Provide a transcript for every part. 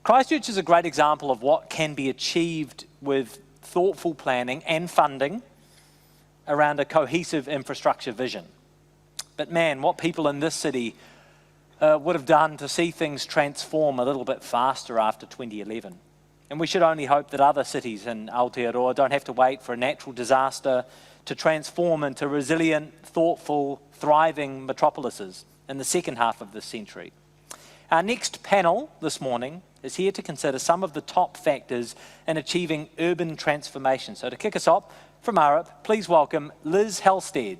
Christchurch is a great example of what can be achieved with thoughtful planning and funding around a cohesive infrastructure vision. But man, what people in this city would have done to see things transform a little bit faster after 2011. And we should only hope that other cities in Aotearoa don't have to wait for a natural disaster to transform into resilient, thoughtful, thriving metropolises in the second half of this century. Our next panel this morning is here to consider some of the top factors in achieving urban transformation. So to kick us off from Arup, please welcome Liz Halstead.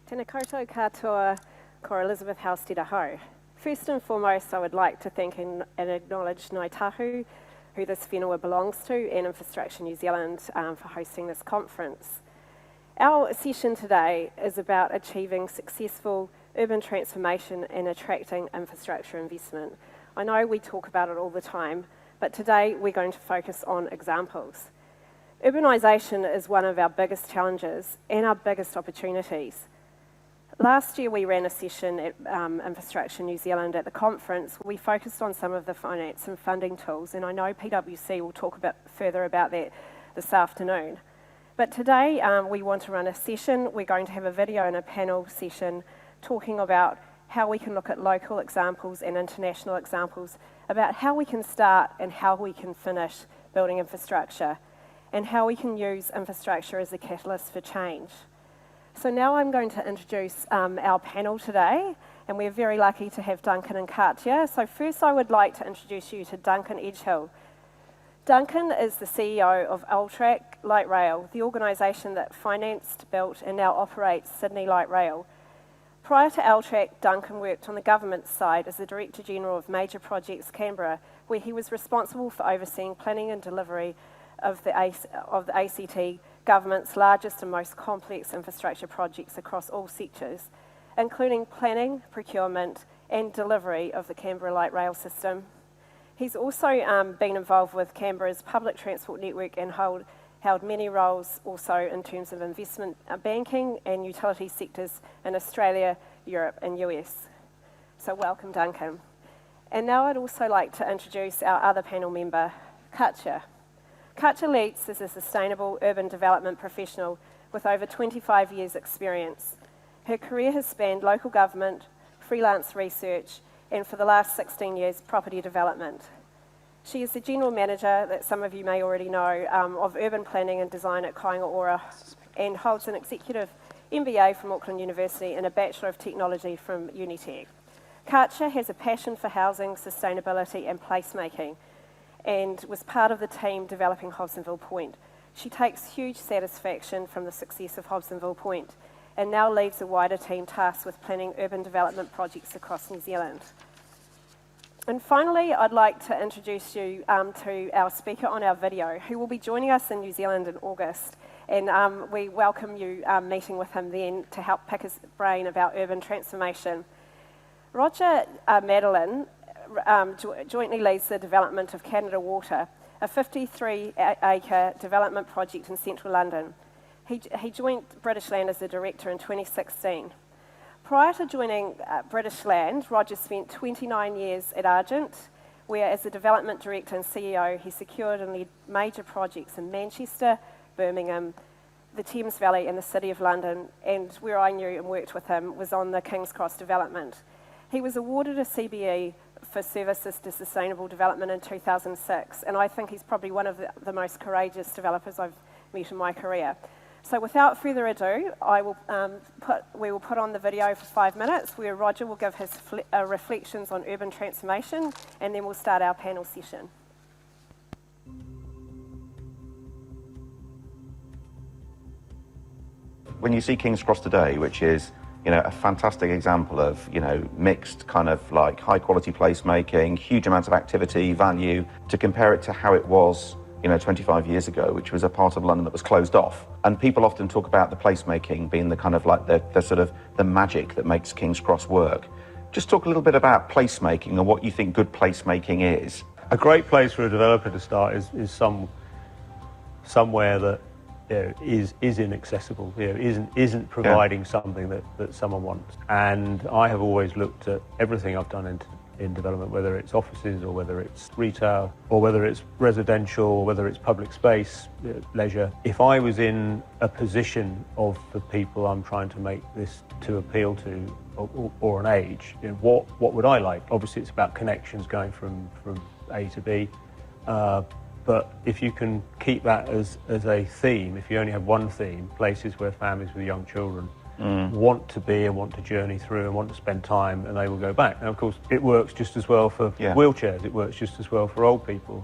Tēnā koutou katoa, ko Elizabeth Halstead aho. First and foremost, I would like to thank and acknowledge Ngāi Tahu, who this whenua belongs to, and Infrastructure New Zealand for hosting this conference. Our session today is about achieving successful urban transformation and attracting infrastructure investment. I know we talk about it all the time, but today we're going to focus on examples. Urbanisation is one of our biggest challenges and our biggest opportunities. Last year we ran a session at Infrastructure New Zealand at the conference. We focused on some of the finance and funding tools, and I know PwC will talk further about that this afternoon. But today we want to run a session. We're going to have a video and a panel session talking about how we can look at local examples and international examples, about how we can start and how we can finish building infrastructure, and how we can use infrastructure as a catalyst for change. So now I'm going to introduce our panel today, and we're very lucky to have Duncan and Katja. So first I would like to introduce you to Duncan Edgehill. Duncan is the CEO of Altrac Light Rail, the organisation that financed, built and now operates Sydney Light Rail. Prior to Altrac, Duncan worked on the government side as the Director General of Major Projects Canberra, where he was responsible for overseeing planning and delivery of the ACT government's largest and most complex infrastructure projects across all sectors, including planning, procurement and delivery of the Canberra Light Rail system. He's also been involved with Canberra's public transport network and held many roles also in terms of investment banking and utility sectors in Australia, Europe and US. So welcome, Duncan. And now I'd also like to introduce our other panel member, Katja. Katja Leitz is a sustainable urban development professional with over 25 years' experience. Her career has spanned local government, freelance research, and for the last 16 years, property development. She is the General Manager, that some of you may already know, of Urban Planning and Design at Kāinga Ora, and holds an Executive MBA from Auckland University and a Bachelor of Technology from Unitec. Katja has a passion for housing, sustainability and placemaking, and was part of the team developing Hobsonville Point. She takes huge satisfaction from the success of Hobsonville Point and now leads a wider team tasked with planning urban development projects across New Zealand. And finally, I'd like to introduce you to our speaker on our video, who will be joining us in New Zealand in August. And we welcome you meeting with him then to help pick his brain about urban transformation. Roger Madeline jointly leads the development of Canada Water, a 53-acre development project in central London. He joined British Land as the director in 2016. Prior to joining British Land, Roger spent 29 years at Argent, where as the development director and CEO, he secured and led major projects in Manchester, Birmingham, the Thames Valley and the City of London, and where I knew and worked with him was on the King's Cross development. He was awarded a CBE for services to sustainable development in 2006, and I think he's probably one of the most courageous developers I've met in my career. So without further ado, we will put on the video for 5 minutes where Roger will give his reflections on urban transformation, and then we'll start our panel session. When you see King's Cross today, which is a fantastic example of, mixed kind of like high quality placemaking, huge amounts of activity, value, to compare it to how it was, 25 years ago, which was a part of London that was closed off. And people often talk about the placemaking being the kind of like the sort of the magic that makes King's Cross work. Just talk a little bit about placemaking and what you think good placemaking is. A great place for a developer to start is somewhere that is inaccessible, isn't providing something that someone wants. And I have always looked at everything I've done in development, whether it's offices or whether it's retail or whether it's residential or whether it's public space, leisure. If I was in a position of the people I'm trying to make this to appeal to or an age, what would I like? Obviously it's about connections going from A to B. But if you can keep that as a theme, if you only have one theme, places where families with young children want to be and want to journey through and want to spend time, and they will go back. Now, of course, it works just as well for wheelchairs, it works just as well for old people.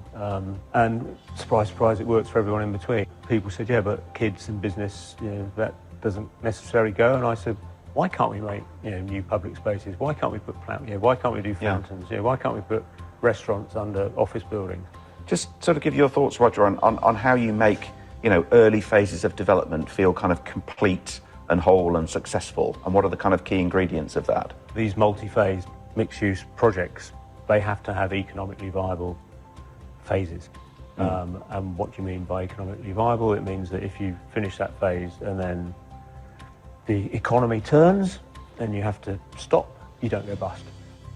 And surprise, surprise, it works for everyone in between. People said, yeah, but kids and business, that doesn't necessarily go. And I said, why can't we make new public spaces? Why can't we put why can't we do fountains? Why can't we put restaurants under office buildings? Just sort of give your thoughts, Roger, on how you make, early phases of development feel kind of complete and whole and successful, and what are the kind of key ingredients of that? These multi-phase mixed-use projects, they have to have economically viable phases. And what do you mean by economically viable? It means that if you finish that phase and then the economy turns, then you have to stop, you don't go bust.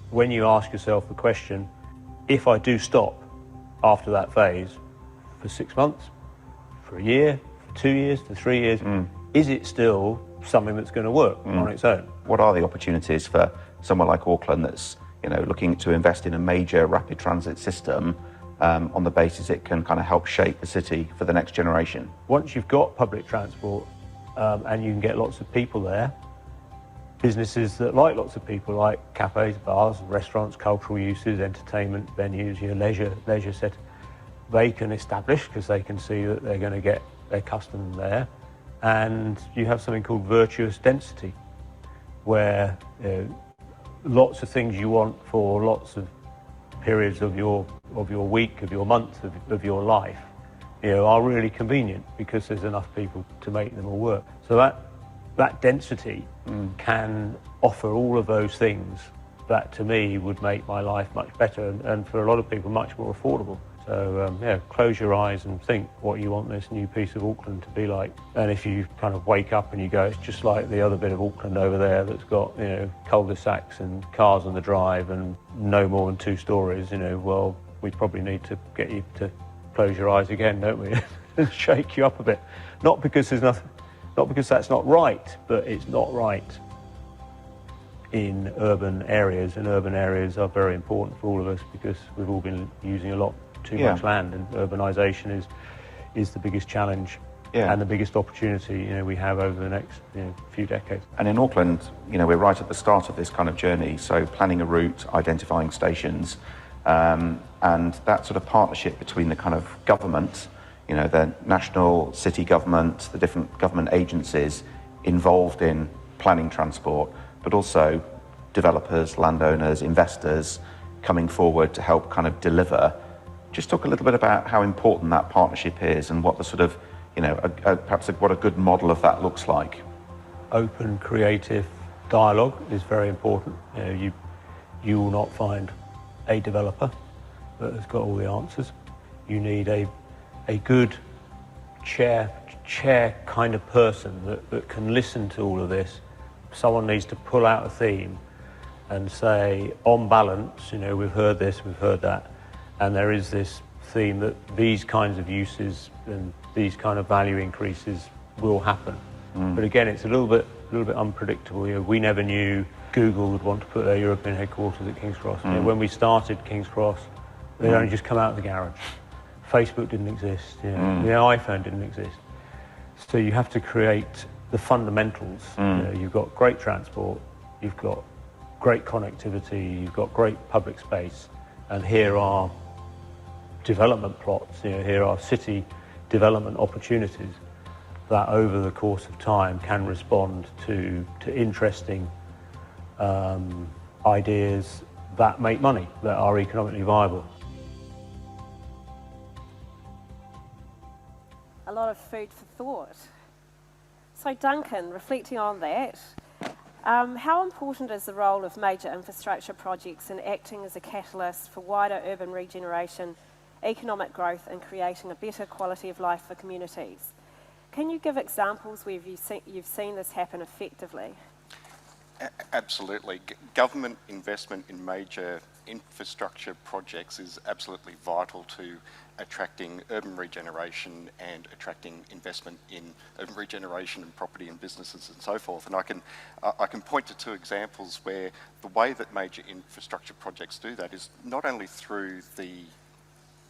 When you ask yourself the question, if I do stop after that phase for 6 months, for a year, for 2 years, for 3 years, is it still something that's going to work on its own? What are the opportunities for somewhere like Auckland that's looking to invest in a major rapid transit system on the basis it can kind of help shape the city for the next generation? Once you've got public transport and you can get lots of people there, businesses that like lots of people, like cafes, bars, restaurants, cultural uses, entertainment venues, leisure set, they can establish because they can see that they're going to get their customers there, and you have something called virtuous density, where lots of things you want for lots of periods of your week, of your month, of your life, are really convenient because there's enough people to make them all work. So that density can offer all of those things that to me would make my life much better and for a lot of people much more affordable. So close your eyes and think what you want this new piece of Auckland to be like. And if you kind of wake up and you go, it's just like the other bit of Auckland over there that's got cul-de-sacs and cars on the drive and no more than 2 stories, well, we probably need to get you to close your eyes again, don't we? And shake you up a bit. Not because that's not right, but it's not right in urban areas, and urban areas are very important for all of us because we've all been using a lot too much land, and urbanisation is the biggest challenge and the biggest opportunity we have over the next few decades. And in Auckland, we're right at the start of this kind of journey, so planning a route, identifying stations, and that sort of partnership between the kind of government, the national, city government, the different government agencies involved in planning transport, but also developers, landowners, investors coming forward to help kind of deliver. Just talk a little bit about how important that partnership is and what the sort of, perhaps what a good model of that looks like. Open, creative dialogue is very important. You will not find a developer that has got all the answers. You need a good chair kind of person that can listen to all of this. Someone needs to pull out a theme and say, on balance, we've heard this, we've heard that, and there is this theme that these kinds of uses and these kind of value increases will happen. But again, it's a little bit unpredictable. We never knew Google would want to put their European headquarters at King's Cross. When we started King's Cross, they'd only just come out of the garage. Facebook didn't exist. The iPhone didn't exist. So you have to create the fundamentals. You've got great transport, you've got great connectivity, you've got great public space, and here are development plots, here are city development opportunities that over the course of time can respond to interesting ideas that make money, that are economically viable. A lot of food for thought. So Duncan, reflecting on that, how important is the role of major infrastructure projects in acting as a catalyst for wider urban regeneration economic growth and creating a better quality of life for communities. Can you give examples where you've seen this happen effectively? Absolutely. Government investment in major infrastructure projects is absolutely vital to attracting urban regeneration and attracting investment in urban regeneration and property and businesses and so forth. And I can point to two examples where the way that major infrastructure projects do that is not only through the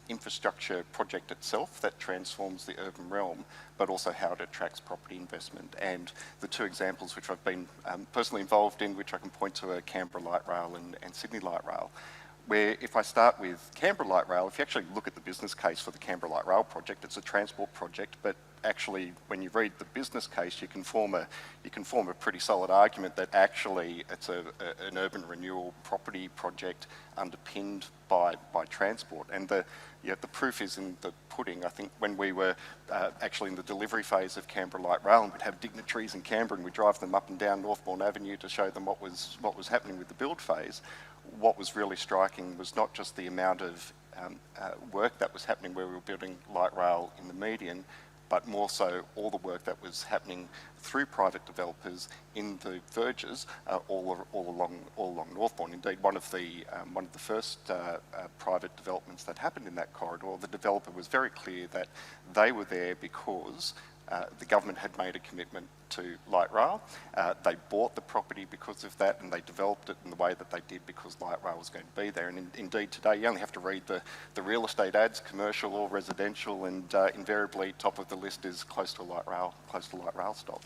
infrastructure project itself that transforms the urban realm, but also how it attracts property investment. And the two examples which I've been personally involved in, which I can point to, are Canberra Light Rail and Sydney Light Rail, where if I start with Canberra Light Rail, if you actually look at the business case for the Canberra Light Rail project, it's a transport project, but actually when you read the business case, you can form a pretty solid argument that actually it's an urban renewal property project underpinned by transport. And the proof is in the pudding. I think when we were actually in the delivery phase of Canberra Light Rail, and we'd have dignitaries in Canberra and we'd drive them up and down Northbourne Avenue to show them what was happening with the build phase, what was really striking was not just the amount of work that was happening where we were building light rail in the median, but more so all the work that was happening through private developers in the verges all along Northbourne. Indeed, one of the first private developments that happened in that corridor, the developer was very clear that they were there because the government had made a commitment to light rail. They bought the property because of that, and they developed it in the way that they did because light rail was going to be there. And indeed today you only have to read the real estate ads, commercial or residential, and invariably top of the list is close to light rail stop.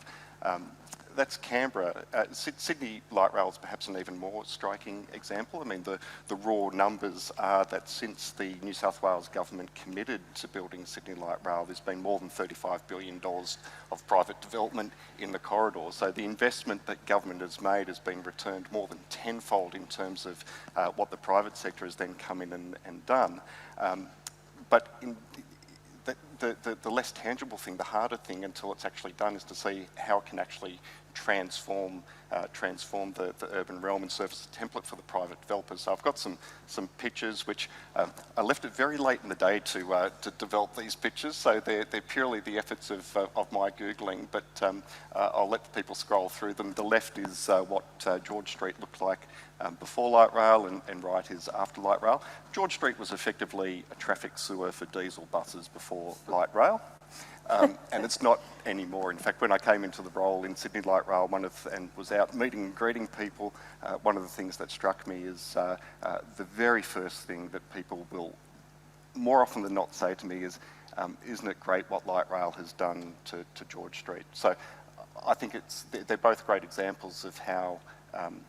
That's Canberra. Sydney Light Rail is perhaps an even more striking example. I mean, the raw numbers are that since the New South Wales government committed to building Sydney Light Rail, there's been more than $35 billion of private development in the corridor. So the investment that government has made has been returned more than tenfold in terms of what the private sector has then come in and done. But the less tangible thing, the harder thing until it's actually done, is to see how it can actually transform the urban realm and serve as a template for the private developers. So I've got some pictures which I left it very late in the day to develop these pictures, so they're purely the efforts of my Googling, but I'll let the people scroll through them. The left is what George Street looked like before light rail, and right is after light rail. George Street was effectively a traffic sewer for diesel buses before light rail. And it's not anymore. In fact, when I came into the role in Sydney Light Rail and was out meeting and greeting people, one of the things that struck me is the very first thing that people will more often than not say to me is, isn't it great what light rail has done to George Street? So I think they're both great examples of how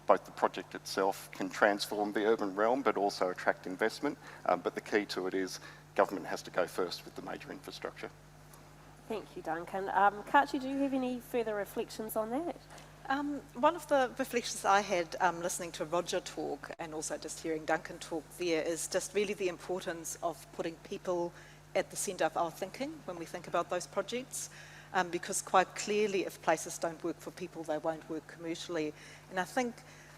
both the project itself can transform the urban realm but also attract investment. But the key to it is government has to go first with the major infrastructure. Thank you, Duncan. Kachi, do you have any further reflections on that? One of the reflections I had listening to Roger talk and also just hearing Duncan talk there is just really the importance of putting people at the centre of our thinking when we think about those projects, because quite clearly if places don't work for people, they won't work commercially. And I think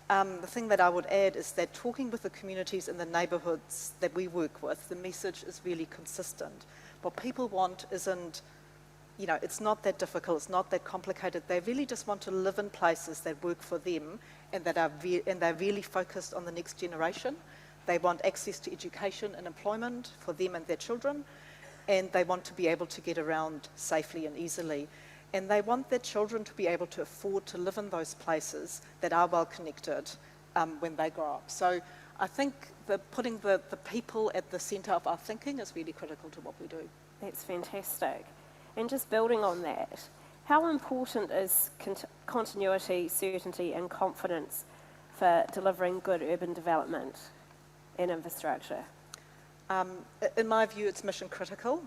the thing that I would add is that talking with the communities and the neighbourhoods that we work with, the message is really consistent. What people want isn't, it's not that difficult, it's not that complicated. They really just want to live in places that work for them and that are they're really focused on the next generation. They want access to education and employment for them and their children, and they want to be able to get around safely and easily. And they want their children to be able to afford to live in those places that are well connected when they grow up. So I think putting the people at the centre of our thinking is really critical to what we do. That's fantastic. And just building on that, how important is continuity, certainty and confidence for delivering good urban development and infrastructure? In my view, it's mission critical.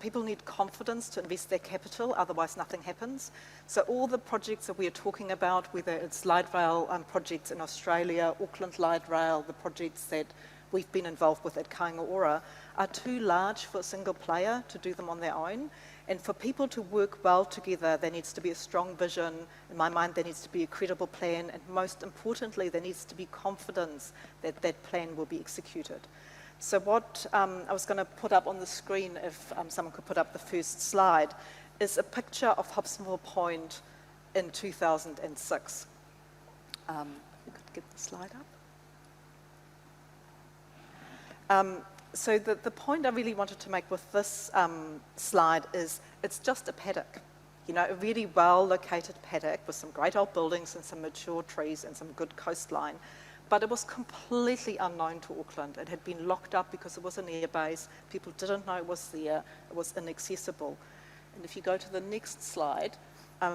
People need confidence to invest their capital, otherwise nothing happens. So all the projects that we are talking about, whether it's light rail projects in Australia, Auckland Light Rail, the projects that we've been involved with at Kāinga Ora, are too large for a single player to do them on their own. And for people to work well together, there needs to be a strong vision. In my mind, there needs to be a credible plan. And most importantly, there needs to be confidence that that plan will be executed. So what I was going to put up on the screen, if someone could put up the first slide, is a picture of Hobsonville Point in 2006. If we could get the slide up. So the point I really wanted to make with this slide is it's just a paddock. You know, a really well-located paddock with some great old buildings and some mature trees and some good coastline. But it was completely unknown to Auckland. It had been locked up because it was an air base. People didn't know it was there. It was inaccessible. And if you go to the next slide,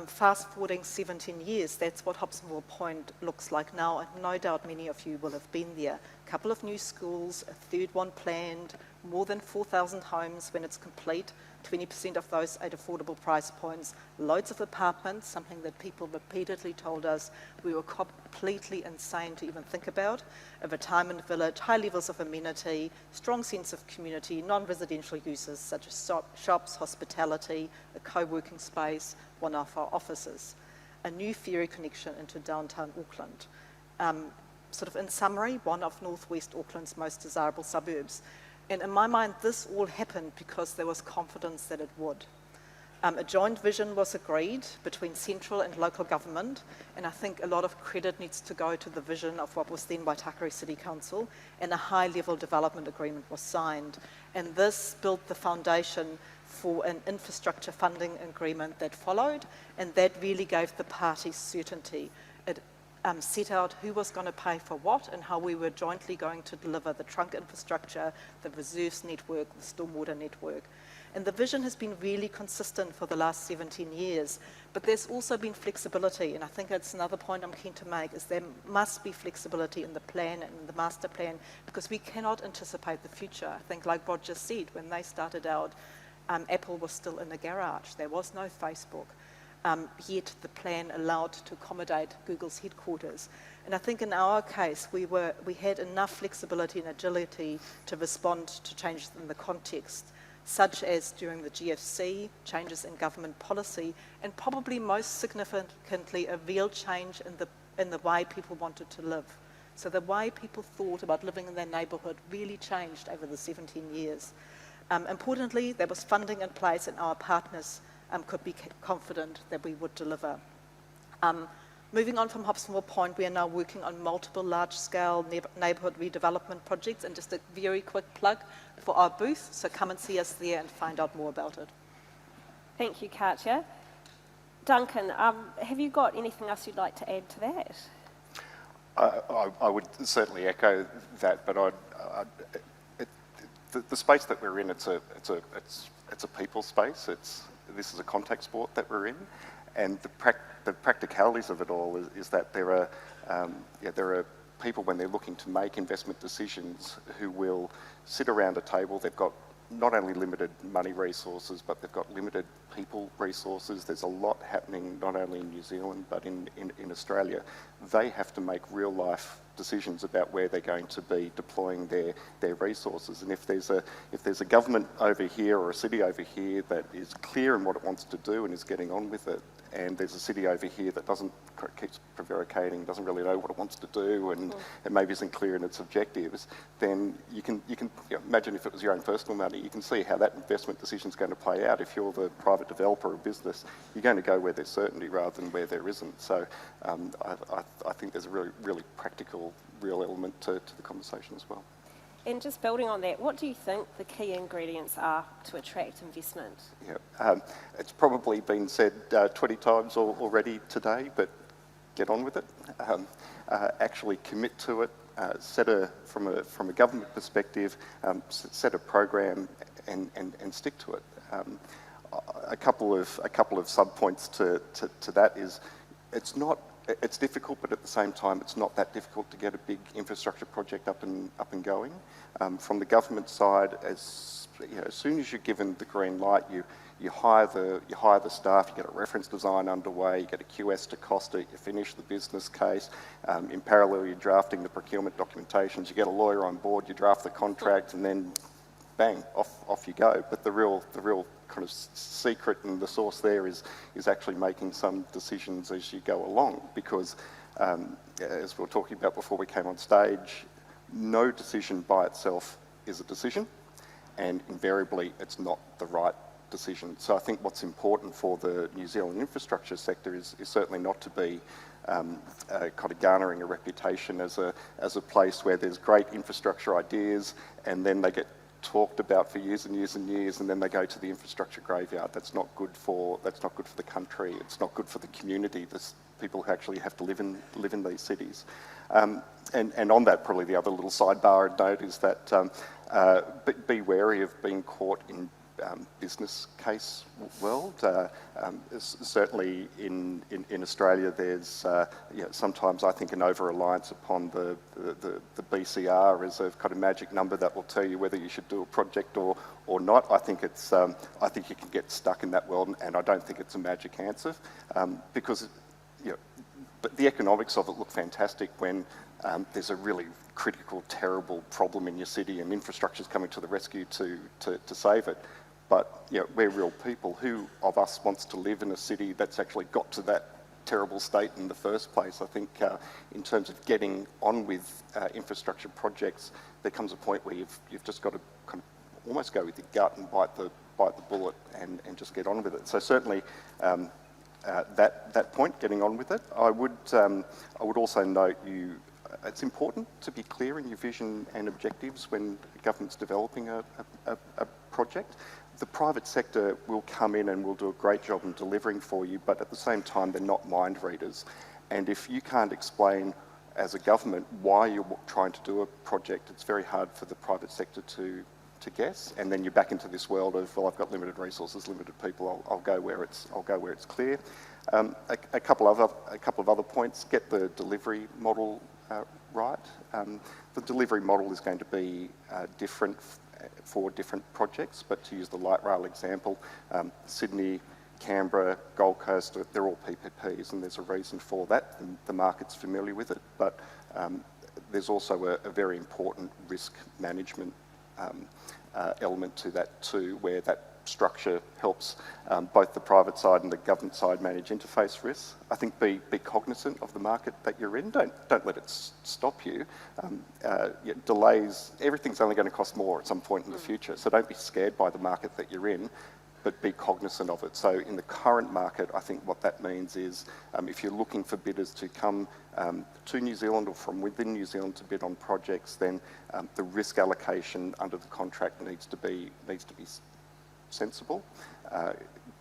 fast forwarding 17 years, that's what Hobsonville Point looks like now, and no doubt many of you will have been there. A couple of new schools, a third one planned, more than 4,000 homes when it's complete, 20% of those at affordable price points, loads of apartments, something that people repeatedly told us we were completely insane to even think about, a retirement village, high levels of amenity, strong sense of community, non-residential uses such as shops, hospitality, a co-working space, one of our offices, a new ferry connection into downtown Auckland. Sort of in summary, one of Northwest Auckland's most desirable suburbs. And in my mind, this all happened because there was confidence that it would. A joint vision was agreed between central and local government, and I think a lot of credit needs to go to the vision of what was then Waitakere City Council, and a high-level development agreement was signed. And this built the foundation for an infrastructure funding agreement that followed, and that really gave the parties certainty. It set out who was going to pay for what and how we were jointly going to deliver the trunk infrastructure, the reserves network, the stormwater network. And the vision has been really consistent for the last 17 years, but there's also been flexibility, and I think that's another point I'm keen to make, is there must be flexibility in the plan and in the master plan, because we cannot anticipate the future. I think, like Roger said, when they started out, Apple was still in a garage. There was no Facebook. Yet the plan allowed to accommodate Google's headquarters. And I think in our case, we had enough flexibility and agility to respond to changes in the context, such as during the GFC, changes in government policy, and probably most significantly, a real change in the way people wanted to live. So the way people thought about living in their neighbourhood really changed over the 17 years. Importantly, there was funding in place, and our partners could be confident that we would deliver. Moving on from Hobsonville Point, we are now working on multiple large-scale neighbourhood redevelopment projects, and just a very quick plug for our booth, so come and see us there and find out more about it. Thank you, Katja. Duncan, have you got anything else you'd like to add to that? I would certainly echo that, but the space that we're in, it's a people space. This is a contact sport that we're in, and the practicalities of it all is that there are people, when they're looking to make investment decisions, who will sit around a table. They've got not only limited money resources, but they've got limited people resources. There's a lot happening not only in New Zealand but in Australia. They have to make real life decisions about where they're going to be deploying their resources. And if there's a government over here or a city over here that is clear in what it wants to do and is getting on with it, and there's a city over here that keeps prevaricating, doesn't really know what it wants to do, and maybe isn't clear in its objectives, then you can imagine if it was your own personal money, you can see how that investment decision is going to play out. If you're the private developer or business, you're going to go where there's certainty rather than where there isn't. So I think there's a really practical, real element to the conversation as well. And just building on that, what do you think the key ingredients are to attract investment? Yeah, it's probably been said 20 times already today, but get on with it. Actually commit to it. From a government perspective, set a program and stick to it. A couple of sub-points to that is it's difficult, but at the same time, it's not that difficult to get a big infrastructure project up and going. From the government side, as soon as you're given the green light, you hire the staff, you get a reference design underway, you get a QS to cost it, you finish the business case. In parallel, you're drafting the procurement documentations, you get a lawyer on board, you draft the contract, and then bang, off you go. But the real kind of secret and the source there is actually making some decisions as you go along, because as we were talking about before we came on stage, no decision by itself is a decision, and invariably it's not the right decision. So I think what's important for the New Zealand infrastructure sector is certainly not to be kind of garnering a reputation as a place where there's great infrastructure ideas and then they get talked about for years and years and years, and then they go to the infrastructure graveyard. That's not good for the country. It's not good for the community. There's people who actually have to live in these cities. And on that, probably the other little sidebar I'd note is that be wary of being caught in business case world. Certainly in Australia, there's sometimes I think an over-reliance upon the BCR as a kind of magic number that will tell you whether you should do a project or not. I think you can get stuck in that world, and I don't think it's a magic answer because but the economics of it look fantastic when there's a really critical, terrible problem in your city and infrastructure's coming to the rescue to save it. But we're real people. Who of us wants to live in a city that's actually got to that terrible state in the first place? I think in terms of getting on with infrastructure projects, there comes a point where you've just got to kind of almost go with your gut and bite the bullet and just get on with it. So certainly that point, getting on with it. I would also note it's important to be clear in your vision and objectives when the government's developing a project. The private sector will come in and will do a great job in delivering for you, but at the same time, they're not mind readers. And if you can't explain as a government why you're trying to do a project, it's very hard for the private sector to guess. And then you're back into this world of, well, I've got limited resources, limited people. I'll go where it's clear. A couple of other points. Get the delivery model right. The delivery model is going to be different for different projects, but to use the light rail example, Sydney, Canberra, Gold Coast, they're all PPPs, and there's a reason for that, and the market's familiar with it, but there's also a very important risk management element to that too, where that structure helps both the private side and the government side manage interface risks. I think be cognizant of the market that you're in. Don't let it stop you. Delays, everything's only going to cost more at some point in the future, so don't be scared by the market that you're in, but be cognizant of it. So in the current market, I think what that means is if you're looking for bidders to come to New Zealand or from within New Zealand to bid on projects, then the risk allocation under the contract needs to be sensible.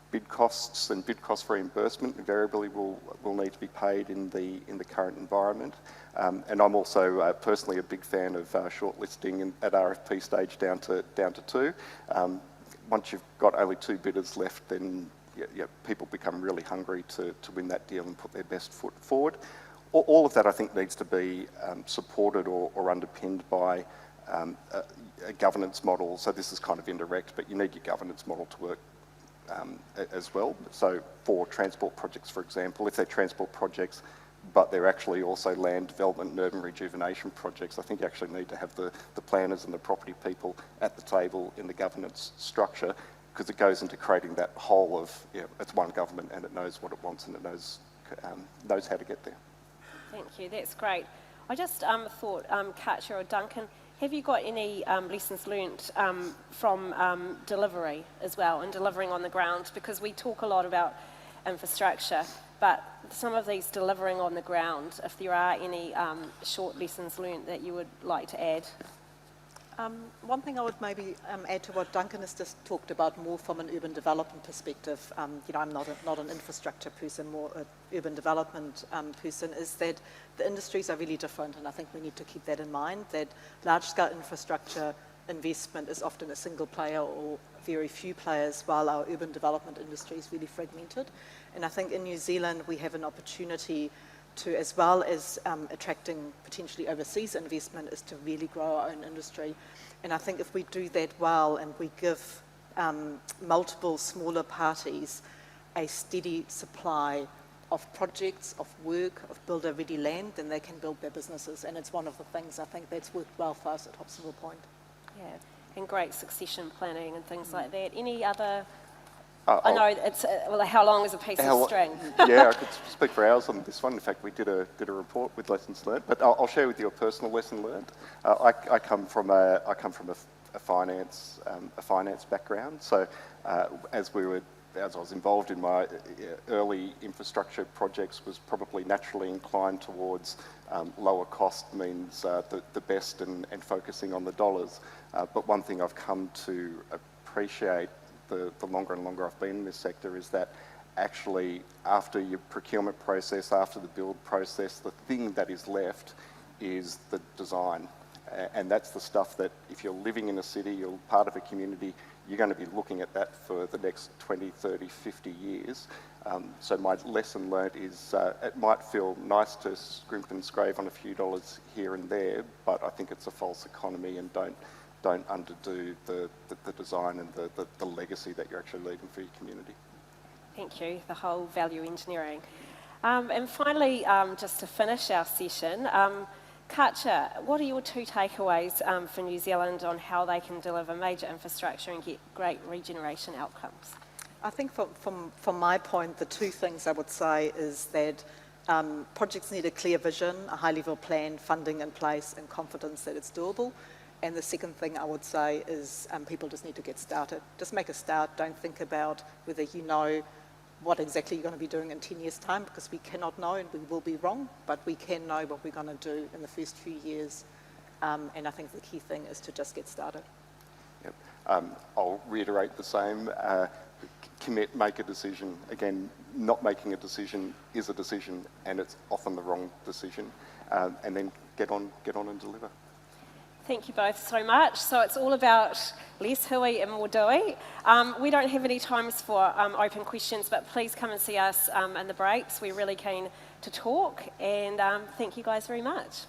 Bid costs and bid cost reimbursement invariably will need to be paid in the current environment. And I'm also personally a big fan of shortlisting at RFP stage down to two. Once you've got only two bidders left, then people become really hungry to win that deal and put their best foot forward. All of that, I think, needs to be supported or underpinned by a governance model. So this is kind of indirect, but you need your governance model to work as well. So for transport projects, for example, if they're transport projects, but they're actually also land development and urban rejuvenation projects, I think you actually need to have the planners and the property people at the table in the governance structure, because it goes into creating that whole of, it's one government and it knows what it wants and it knows how to get there. Thank you, that's great. I just thought, Katja or Duncan, have you got any lessons learnt from delivery as well, and delivering on the ground? Because we talk a lot about infrastructure, but some of these delivering on the ground, if there are any short lessons learnt that you would like to add? One thing I would maybe add to what Duncan has just talked about, more from an urban development perspective, I'm not an infrastructure person, more an urban development person, is that the industries are really different, and I think we need to keep that in mind, that large-scale infrastructure investment is often a single player or very few players, while our urban development industry is really fragmented. And I think in New Zealand we have an opportunity to, as well as attracting potentially overseas investment, is to really grow our own industry. And I think if we do that well and we give multiple smaller parties a steady supply of projects, of work, of builder-ready land, then they can build their businesses. And it's one of the things I think that's worked well for us at Hobsonville Point. Yeah, and great succession planning and things like that. Any other I know it's, well, how long is a piece of string? Yeah, I could speak for hours on this one. In fact, we did a report with lessons learned, but I'll share with you a personal lesson learned. I come from a finance background. So as I was involved in my early infrastructure projects, was probably naturally inclined towards lower cost means the best and focusing on the dollars. But one thing I've come to appreciate the longer and longer I've been in this sector is that actually after your procurement process, after the build process, the thing that is left is the design. And that's the stuff that if you're living in a city, you're part of a community, you're going to be looking at that for the next 20, 30, 50 years. So my lesson learned is it might feel nice to scrimp and scrape on a few dollars here and there, but I think it's a false economy, and don't underdo the design and the legacy that you're actually leaving for your community. Thank you, the whole value engineering. And finally, just to finish our session, Katja, what are your two takeaways for New Zealand on how they can deliver major infrastructure and get great regeneration outcomes? I think from my point, the two things I would say is that projects need a clear vision, a high-level plan, funding in place, and confidence that it's doable. And the second thing I would say is people just need to get started. Just make a start. Don't think about whether you know what exactly you're going to be doing in 10 years' time, because we cannot know and we will be wrong, but we can know what we're going to do in the first few years. And I think the key thing is to just get started. Yep. I'll reiterate the same. Commit, make a decision. Again, not making a decision is a decision, and it's often the wrong decision. And then get on and deliver. Thank you both so much. So it's all about less hui and more doing. We don't have any times for open questions, but please come and see us in the breaks. We're really keen to talk, and thank you guys very much.